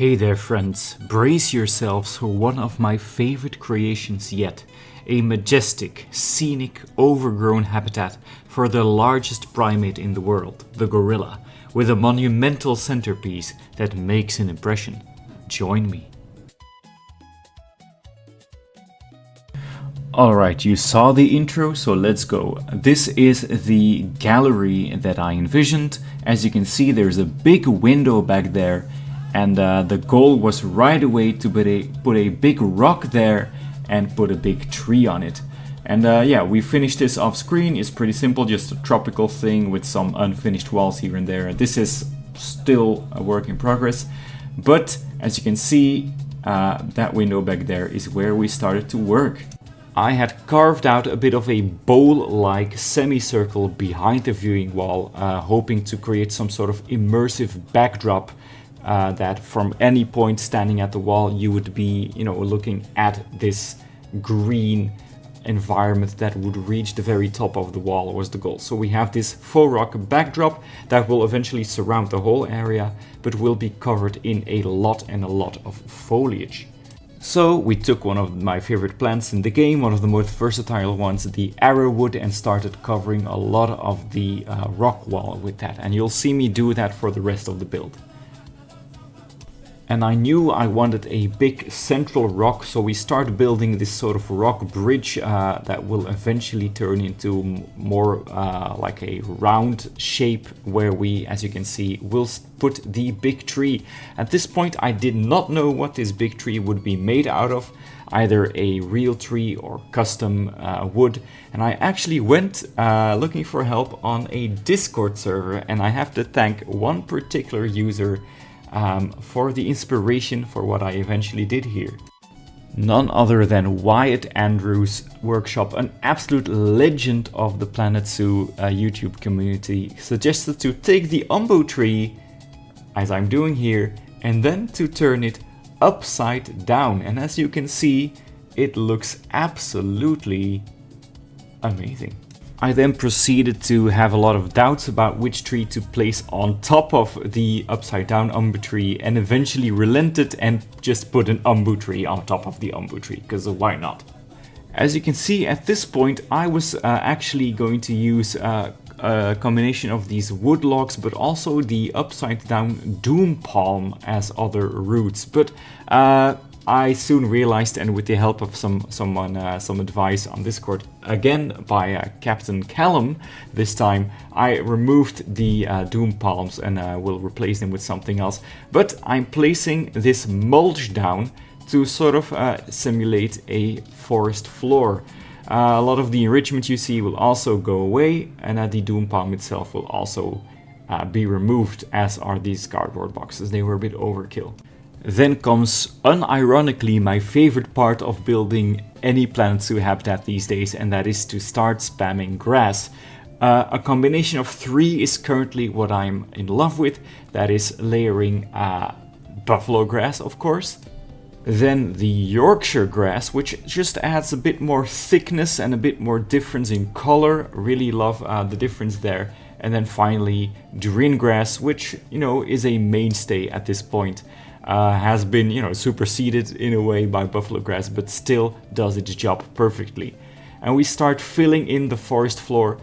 Hey there friends, brace yourselves for one of my favorite creations yet. A majestic, scenic, overgrown habitat for the largest primate in the world, the gorilla, with a monumental centerpiece that makes an impression. Join me. Alright, you saw the intro, so let's go. This is the gallery that I envisioned. As you can see, there's a big window back there. And the goal was right away to put a big rock there and put a big tree on it. And yeah, we finished this off screen. It's pretty simple, just a tropical thing with some unfinished walls here and there. This is still a work in progress. But as you can see, that window back there is where we started to work. I had carved out a bit of a bowl-like semicircle behind the viewing wall, hoping to create some sort of immersive backdrop that from any point standing at the wall you would be, looking at this green environment that would reach the very top of the wall was the goal. So we have this faux rock backdrop that will eventually surround the whole area, but will be covered in a lot of foliage. So we took one of my favorite plants in the game, one of the most versatile ones, the arrowwood, and started covering a lot of the rock wall with that. And you'll see me do that for the rest of the build. And I knew I wanted a big central rock, so we started building this sort of rock bridge that will eventually turn into more like a round shape where we, as you can see, will put the big tree. At this point I did not know what this big tree would be made out of, either a real tree or custom wood. And I actually went looking for help on a Discord server, and I have to thank one particular user for the inspiration for what I eventually did here. None other than Wyatt Andrews Workshop, an absolute legend of the Planet Zoo YouTube community, suggested to take the umbo tree, as I'm doing here, and then to turn it upside down. And as you can see, it looks absolutely amazing. I then proceeded to have a lot of doubts about which tree to place on top of the upside down umbu tree, and eventually relented and just put an umbu tree on top of the umbu tree, because why not? As you can see, at this point I was actually going to use a combination of these wood logs, but also the upside down doom palm as other roots. But I soon realized, and with the help of some advice on Discord, again by Captain Callum this time, I removed the doom palms and will replace them with something else. But I'm placing this mulch down to sort of simulate a forest floor. A lot of the enrichment you see will also go away, and the doom palm itself will also be removed, as are these cardboard boxes. They were a bit overkill. Then comes, unironically, my favorite part of building any Planet Zoo habitat these days, and that is to start spamming grass. A combination of 3 is currently what I'm in love with. That is layering buffalo grass, of course. Then the Yorkshire grass, which just adds a bit more thickness and a bit more difference in color. Really love the difference there. And then finally, Durin grass, which, is a mainstay at this point. Has been, superseded in a way by buffalo grass, but still does its job perfectly. And we start filling in the forest floor.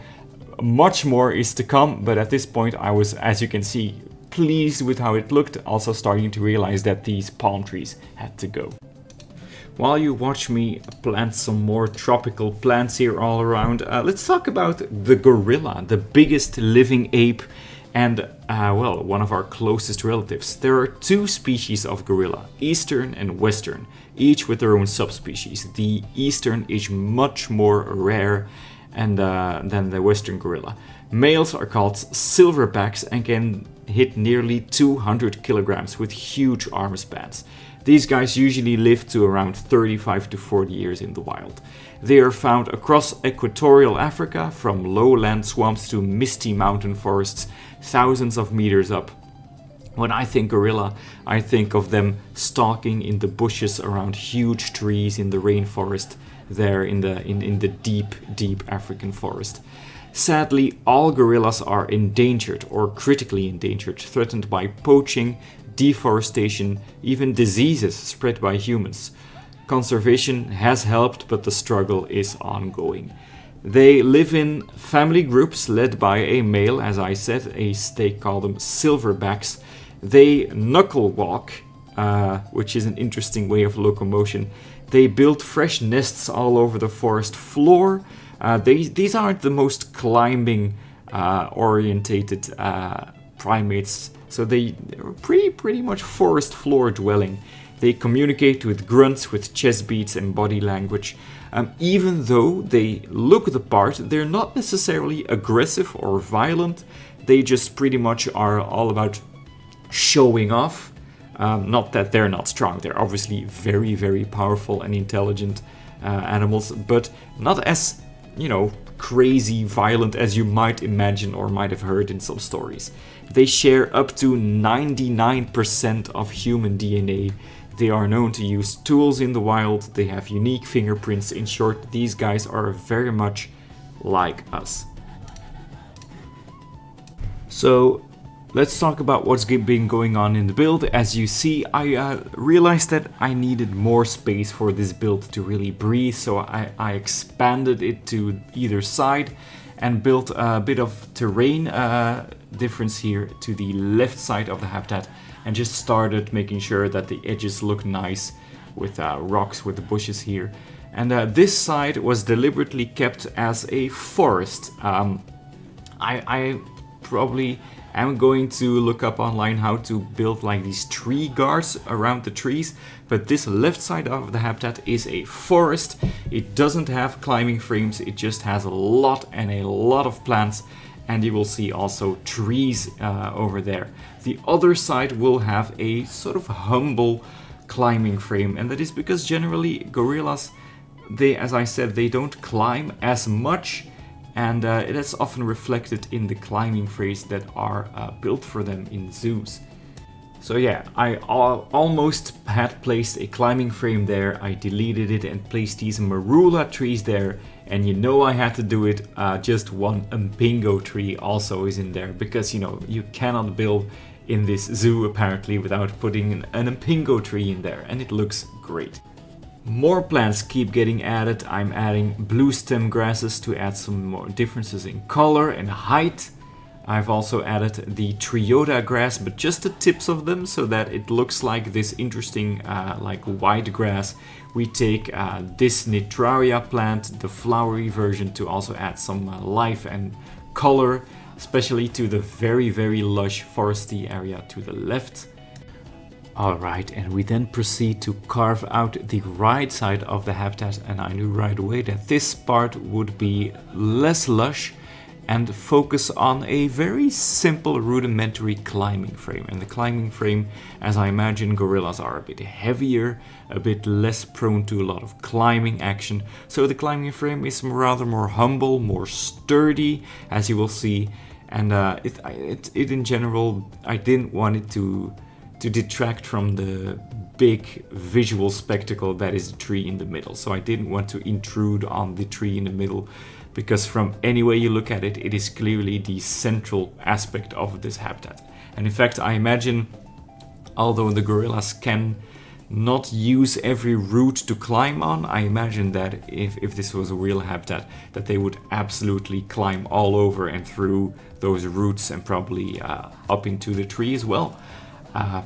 Much more is to come, but at this point I was, as you can see, pleased with how it looked, also starting to realize that these palm trees had to go. While you watch me plant some more tropical plants here all around, let's talk about the gorilla, the biggest living ape, and well, one of our closest relatives. There are 2 species of gorilla, eastern and western, each with their own subspecies. The eastern is much more rare than the western gorilla. Males are called silverbacks and can hit nearly 200 kilograms with huge arm spans. These guys usually live to around 35 to 40 years in the wild. They are found across equatorial Africa, from lowland swamps to misty mountain forests, thousands of meters up. When I think gorilla, I think of them stalking in the bushes around huge trees in the rainforest there in the deep African forest. Sadly, all gorillas are endangered or critically endangered, threatened by poaching, deforestation, even diseases spread by humans. Conservation has helped, but the struggle is ongoing. They live in family groups led by a male, as I said, they call them silverbacks. They knuckle walk, which is an interesting way of locomotion. They build fresh nests all over the forest floor. These aren't the most climbing orientated primates, so they're pretty much forest floor dwelling. They communicate with grunts, with chest beats and body language. Even though they look the part, they're not necessarily aggressive or violent. They just pretty much are all about showing off. Not that they're not strong. They're obviously very, very powerful and intelligent animals, but not as, crazy violent as you might imagine or might have heard in some stories. They share up to 99% of human DNA. They are known to use tools in the wild. They have unique fingerprints. In short, these guys are very much like us. So let's talk about what's been going on in the build. As you see, I realized that I needed more space for this build to really breathe, so I expanded it to either side and built a bit of terrain difference here to the left side of the habitat, and just started making sure that the edges look nice with rocks, with the bushes here. And this side was deliberately kept as a forest. I probably am going to look up online how to build like these tree guards around the trees, but this left side of the habitat is a forest. It doesn't have climbing frames, it just has a lot of plants, and you will see also trees over there. The other side will have a sort of humble climbing frame, and that is because generally gorillas, as I said, they don't climb as much, and that's often reflected in the climbing frames that are built for them in zoos. So yeah, I almost had placed a climbing frame there. I deleted it and placed these marula trees there, and I had to do it. Just one umpingo tree also is in there, because you cannot build in this zoo apparently without putting an umpingo tree in there, and it looks great. More plants keep getting added. I'm adding blue stem grasses to add some more differences in color and height. I've also added the triota grass, but just the tips of them, so that it looks like this interesting like white grass. We take this nitraria plant, the flowery version, to also add some life and color, especially to the very, very lush foresty area to the left. Alright, and we then proceed to carve out the right side of the habitat, and I knew right away that this part would be less lush and focus on a very simple rudimentary climbing frame. And the climbing frame, as I imagine gorillas are a bit heavier, a bit less prone to a lot of climbing action, so the climbing frame is rather more humble, more sturdy, as you will see. And it in general, I didn't want it to detract from the big visual spectacle that is the tree in the middle. So I didn't want to intrude on the tree in the middle, because from any way you look at it, it is clearly the central aspect of this habitat. And in fact, I imagine, although the gorillas can not use every root to climb on, I imagine that if this was a real habitat, that they would absolutely climb all over and through those roots, and probably up into the tree as well.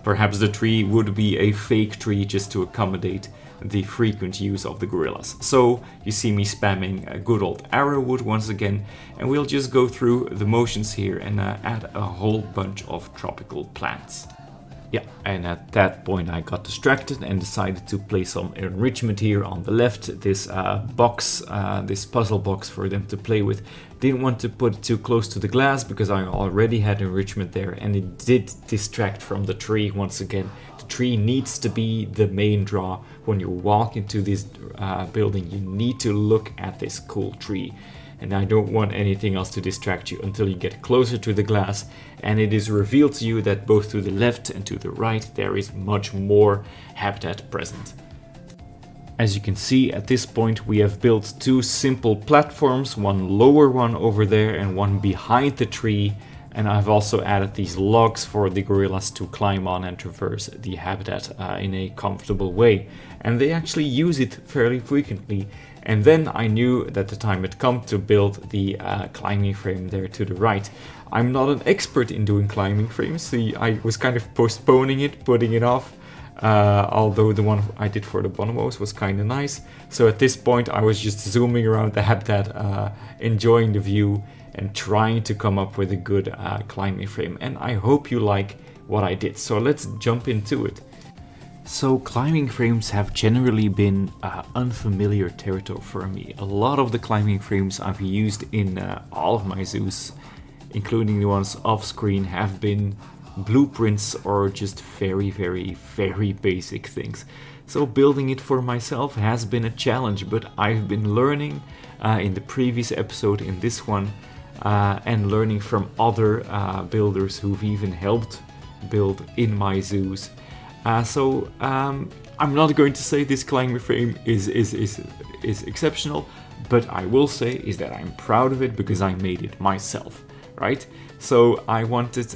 Perhaps the tree would be a fake tree just to accommodate the frequent use of the gorillas. So you see me spamming a good old arrowwood once again, and we'll just go through the motions here and add a whole bunch of tropical plants. Yeah, and at that point I got distracted and decided to place some enrichment here on the left, this box, this puzzle box for them to play with. Didn't want to put it too close to the glass because I already had enrichment there, and it did distract from the tree once again. The tree needs to be the main draw. When you walk into this building, you need to look at this cool tree. And I don't want anything else to distract you until you get closer to the glass and it is revealed to you that both to the left and to the right there is much more habitat present. As you can see, at this point we have built two simple platforms, one lower one over there and one behind the tree, And I've also added these logs for the gorillas to climb on and traverse the habitat in a comfortable way. And they actually use it fairly frequently. And then I knew that the time had come to build the climbing frame there to the right. I'm not an expert in doing climbing frames, so I was kind of postponing it, putting it off. Although the one I did for the bonobos was kind of nice. So at this point I was just zooming around the habitat, enjoying the view and trying to come up with a good climbing frame. And I hope you like what I did. So let's jump into it. So climbing frames have generally been unfamiliar territory for me. A lot of the climbing frames I've used in all of my zoos, including the ones off screen, have been blueprints or just very basic things. So building it for myself has been a challenge, but I've been learning in the previous episode, in this one, and learning from other builders who've even helped build in my zoos. So I'm not going to say this climbing frame is exceptional, but I will say is that I'm proud of it because I made it myself, right? So I wanted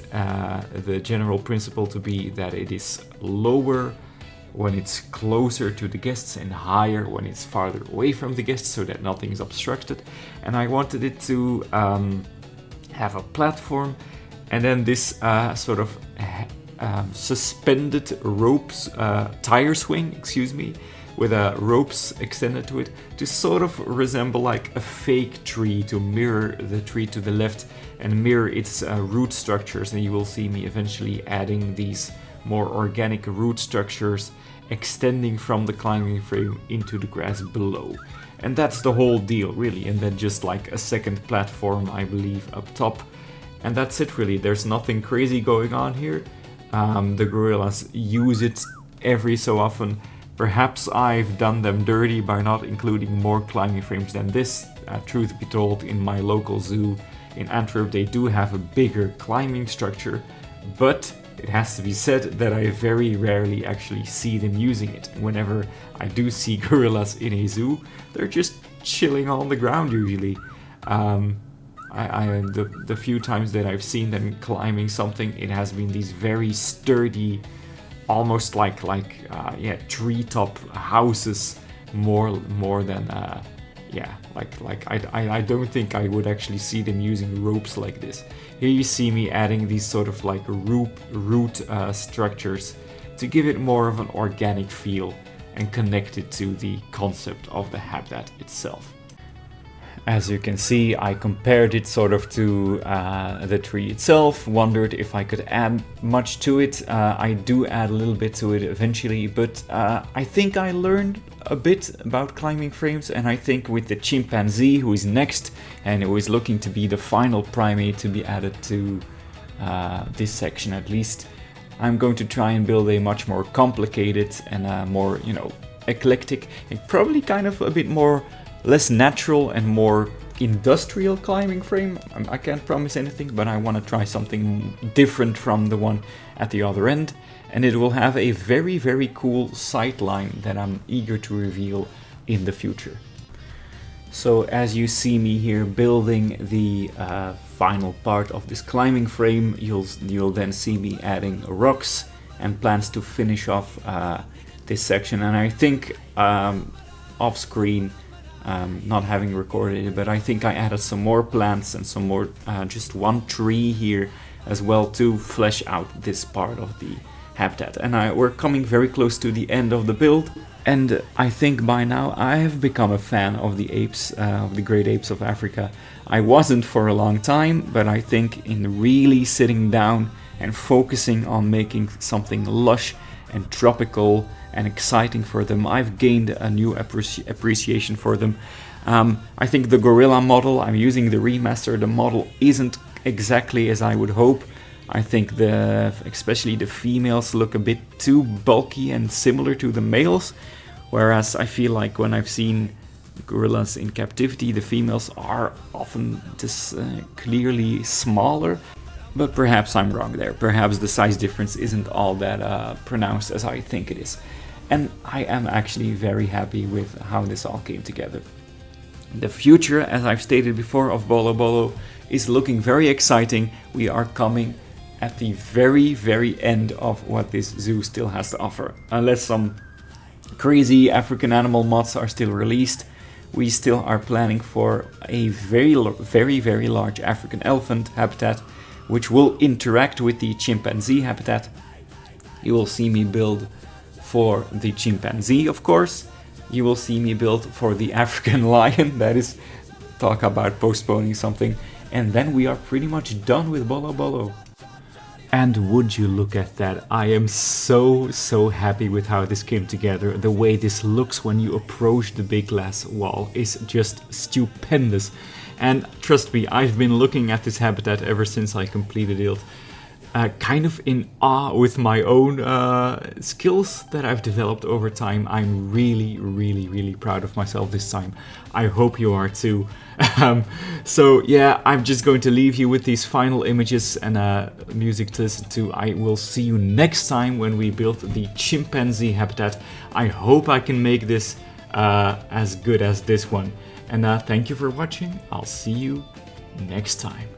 the general principle to be that it is lower when it's closer to the guests and higher when it's farther away from the guests, so that nothing is obstructed. And I wanted it to have a platform and then this sort of suspended ropes, tire swing, excuse me, with ropes extended to it to sort of resemble like a fake tree, to mirror the tree to the left and mirror its root structures. And you will see me eventually adding these more organic root structures extending from the climbing frame into the grass below. And that's the whole deal really. And then just like a second platform, I believe, up top. And that's it really. There's nothing crazy going on here. The gorillas use it every so often. Perhaps I've done them dirty by not including more climbing frames than this. Truth be told, in my local zoo in Antwerp they do have a bigger climbing structure, but it has to be said that I very rarely actually see them using it. Whenever I do see gorillas in a zoo, they're just chilling on the ground usually. The few times that I've seen them climbing something, it has been these very sturdy, almost like treetop houses, more than I don't think I would actually see them using ropes like this. Here you see me adding these sort of like root structures to give it more of an organic feel and connect it to the concept of the habitat itself. As you can see, I compared it sort of to the tree itself, wondered if I could add much to it. I do add a little bit to it eventually, but I think I learned a bit about climbing frames, and I think with the chimpanzee, who is next and who is looking to be the final primate to be added to this section at least, I'm going to try and build a much more complicated and more, eclectic and probably kind of a bit more less natural and more industrial climbing frame. I can't promise anything, but I want to try something different from the one at the other end, and it will have a very cool sideline that I'm eager to reveal in the future. So as you see me here building the final part of this climbing frame, you'll then see me adding rocks and plans to finish off this section. And I think off screen, not having recorded it, but I think I added some more plants and some more, just one tree here as well to flesh out this part of the habitat. And we're coming very close to the end of the build, and I think by now I have become a fan of the apes, of the great apes of Africa. I wasn't for a long time, but I think in really sitting down and focusing on making something lush and tropical and exciting for them, I've gained a new appreciation for them. I think the gorilla model, I'm using the remaster, the model isn't exactly as I would hope. I think especially the females look a bit too bulky and similar to the males, whereas I feel like when I've seen gorillas in captivity, the females are often just clearly smaller. But perhaps I'm wrong there. Perhaps the size difference isn't all that pronounced as I think it is. And I am actually very happy with how this all came together. The future, as I've stated before, of Bollo Bollo is looking very exciting. We are coming at the very end of what this zoo still has to offer. Unless some crazy African animal mods are still released, we still are planning for a very large African elephant habitat, which will interact with the chimpanzee habitat. You will see me build for the chimpanzee, of course. You will see me build for the African lion. That is, talk about postponing something. And then we are pretty much done with Bollo Bollo. And would you look at that, I am so happy with how this came together. The way this looks when you approach the big glass wall is just stupendous. And trust me, I've been looking at this habitat ever since I completed it. Kind of in awe with my own skills that I've developed over time. I'm really proud of myself this time. I hope you are too. So yeah, I'm just going to leave you with these final images and music to listen to. I will see you next time when we build the chimpanzee habitat. I hope I can make this as good as this one. And thank you for watching. I'll see you next time.